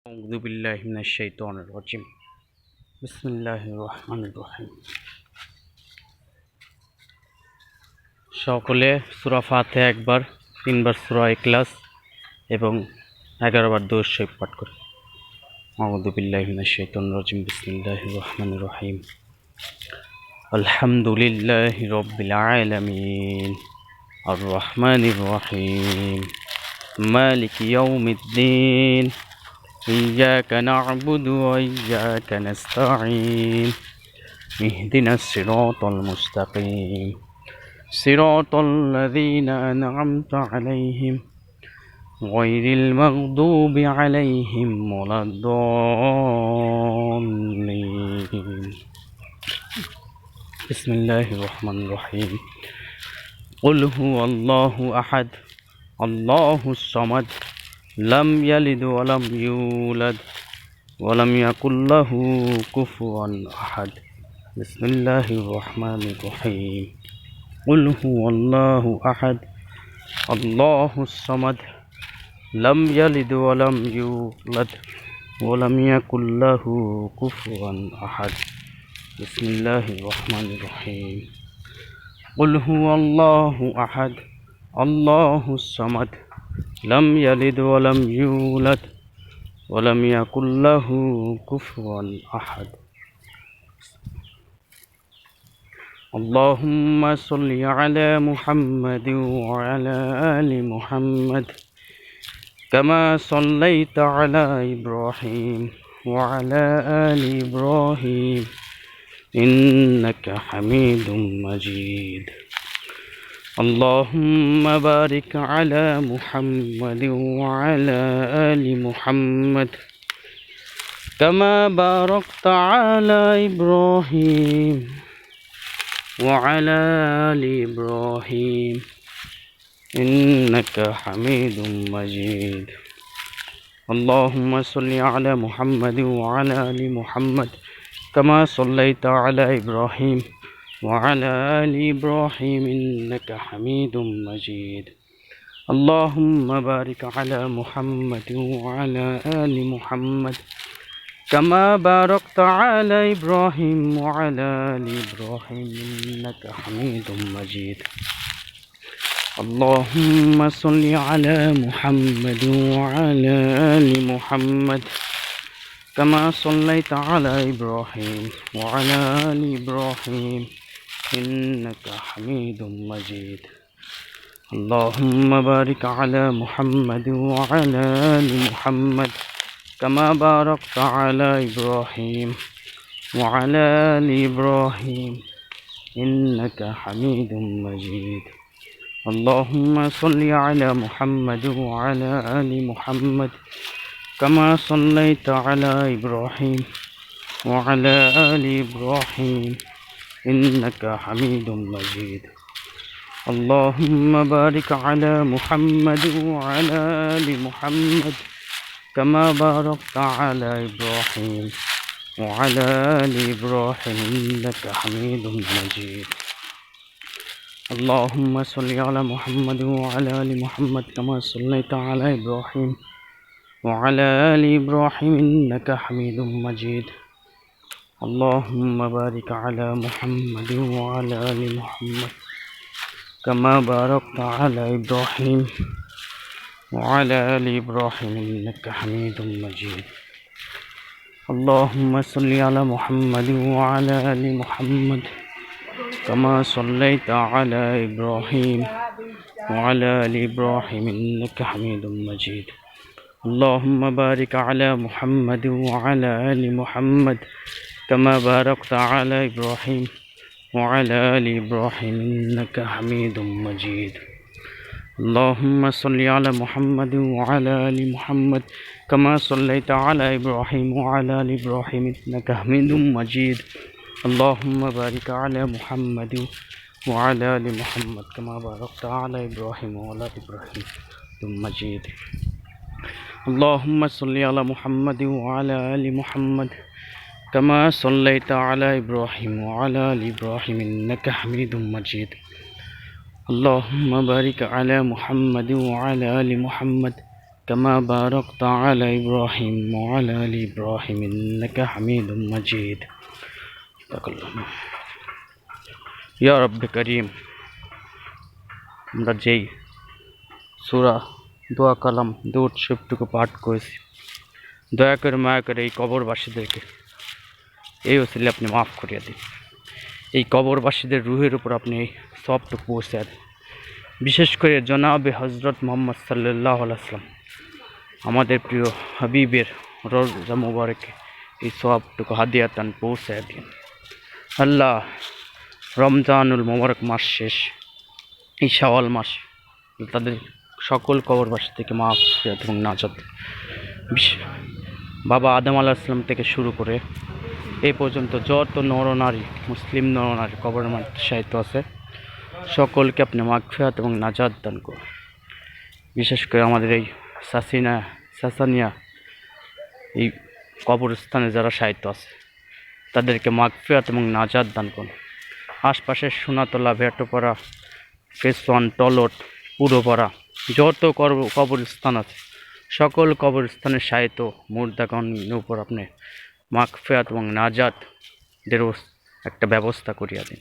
أعوذ بالله من الشيطان الرجيم بسم الله الرحمن الرحيم সকলে সূরা ফাতিহা একবার, তিনবার সূরা ইখলাস এবং 11 বার দরুদ শরীফ পাঠ করে। আউযু বিল্লাহি মিনাশ শাইতানির রাজিম বিসমিল্লাহির রহমানির রহিম আলহামদুলিল্লাহি রাব্বিল আলামিন আর রহমানির রহিম মালিকি ইয়াউমিদ্দিন إياك نعبد وإياك نستعين اهدنا الصراط المستقيم صراط الذين أنعمت عليهم غير المغضوب عليهم ولا الضالين بسم الله الرحمن الرحيم قل هو الله أحد الله الصمد لم يلد ولم يولد ولم يكن له كفوا أحد بسم الله الرحمن الرحيم قل هو الله أحد الله الصمد لم يلد ولم يولد ولم يكن له كفوا أحد بسم الله الرحمن الرحيم قل هو الله أحد الله الصمد لم يلد ولم يولد ولم يكن له كفوا أحد اللهم صل على محمد وعلى آل محمد كما صليت على إبراهيم وعلى آل إبراهيم إنك حميد مجيد اللهم بارك على محمد وعلى آل محمد كما باركت على إبراهيم وعلى آل إبراهيم إنك حميد مجيد اللهم صل على محمد وعلى آل محمد كما صليت على إبراهيم وعلى آل إبراهيم إنك حميد مجيد اللهم بارك على محمد وعلى آل محمد كما باركت على إبراهيم وعلى آل إبراهيم إنك حميد مجيد اللهم صل على محمد وعلى آل محمد كما صليت على إبراهيم وعلى آل إبراهيم إنك حميد مجيد اللهم بارك على محمد وعلى آل محمد كما باركت على إبراهيم وعلى آل إبراهيم إنك حميد مجيد اللهم صل على محمد وعلى آل محمد كما صليت على إبراهيم وعلى آل إبراهيم إنك حميد مجيد اللهم بارك على محمد وعلى آل محمد كما باركت على إبراهيم وعلى آل إبراهيم إنك حميد مجيد اللهم صل على محمد وعلى آل محمد كما صليت على إبراهيم وعلى آل إبراهيم إنك حميد مجيد اللهم بارك على محمد وعلى آل محمد كما باركت على إبراهيم وعلى آل إبراهيم إنك حميد مجيد اللهم صل على محمد وعلى آل محمد كما صليت على إبراهيم وعلى آل إبراهيم إنك حميد مجيد اللهم بارك على محمد وعلى آل محمد كما باركت على إبراهيم وعلى آل إبراهيم إنك حميد مجيد اللهم صل على محمد وعلى آل محمد كما صليت على إبراهيم وعلى آل إبراهيم إنك حميد مجيد اللهم بارك على محمد وعلى آل محمد كما باركت على إبراهيم وعلى آل إبراهيم إنك مجيد اللهم صل على محمد وعلى آل محمد كما صليت على إبراهيم وعلى آل إبراهيم إنك حميد مجيد اللهم بارك على محمد وعلى آل محمد كما باركت على إبراهيم وعلى آل إبراهيم إنك حميد مجيد ইয়া রব্বে করিম, আমরা যেই সূরা দোয়া কালাম দুরূদ শরীফটুকু পাঠ করেছি, দয়া করে মায়া করে এই কবরবাসীদেরকে এই ওসিলে আপনি মাফ করিয়া দিন। এই কবরবাসীদের রুহের উপর আপনি এই সওয়াবটুকু পৌঁছে দেন। বিশেষ করে জনাবে হজরত মুহাম্মদ সাল্লাল্লাহু আলাইহি ওয়াসাল্লাম, আমাদের প্রিয় হাবিবের রওজা মুবারকে এই সওয়াবটুকু হাদিয়াতান পৌঁছে দিন। আল্লাহ, রমজানুল মোবারক মাস শেষ, এই শাওয়াল মাস তাদের সকল কবরবাসী থেকে মাফ এবং নাজাত। বাবা আদম আলাইহিস সালাম থেকে শুরু করে এই পর্যন্ত যত নরনারী, মুসলিম নরনারী কবরের মধ্যে শায়িত আছে, সকলকে আপনি মাগফিরাত এবং নাজাত দান করুন। বিশেষ করে আমাদের এই সাসানিয়া এই কবরস্থানে যারা শায়িত আছে, তাদেরকে মাগফিরাত এবং নাজাত দান করুন। আশপাশের সোনাতলা, ভেটপাড়া, কেশওয়ান, টলট, পুরোপাড়া যত কবরস্থান আছে, সকল কবরস্থানের শায়িত মুর্দাগণের উপর আপনি মাগফিরাত এবং নাজাতের একটা ব্যবস্থা করিয়া দিন।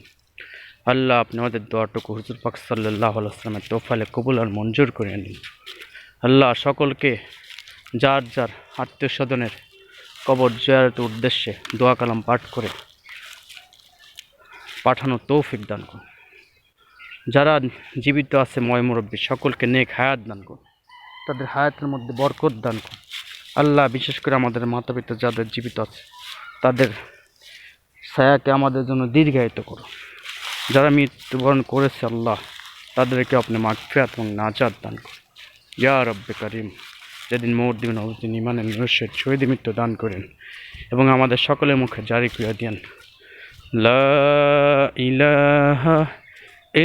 আল্লাহ, আপনি আমাদের দোয়াটুকু হুজুর পাক সাল্লাল্লাহু আলাইহি ওয়াসাল্লামের তৌফিলে কবুল আর মঞ্জুর করে নিন। আল্লাহ, সকলকে যার যার আত্মীয় স্বজনের কবর জিয়ারতের উদ্দেশ্যে দোয়া কালাম পাঠ করে পাঠানোর তৌফিক দান করুন। যারা জীবিত আছে ময় মুরব্বী, সকলকে নেক হায়াত দান করুন, তাদের হায়াতের মধ্যে বরকত দান করুন। আল্লাহ, বিশেষ করে আমাদের মাতা পিতা যাদের জীবিত আছে, তাদের ছায়াকে আমাদের জন্য দীর্ঘায়িত করুন। যারা মৃত্যুবরণ করেছে, আল্লাহ, তাদেরকে আপনি মাগফিরাত এবং নাজাত দান করুন। ইয়া রব্বে করিম, যেদিন মৌত দিবেন ওদিন ইমানের নিরস্বের শহীদ মৃত্যু দান করেন এবং আমাদের সকলের মুখে জারি করিয়া দেন, লা ইলাহা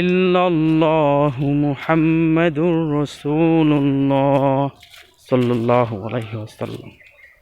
ইল্লাল্লাহু মুহাম্মাদুর রাসূলুল্লাহ সাল্লাল্লাহু আলাইহি ওয়াসাল্লাম।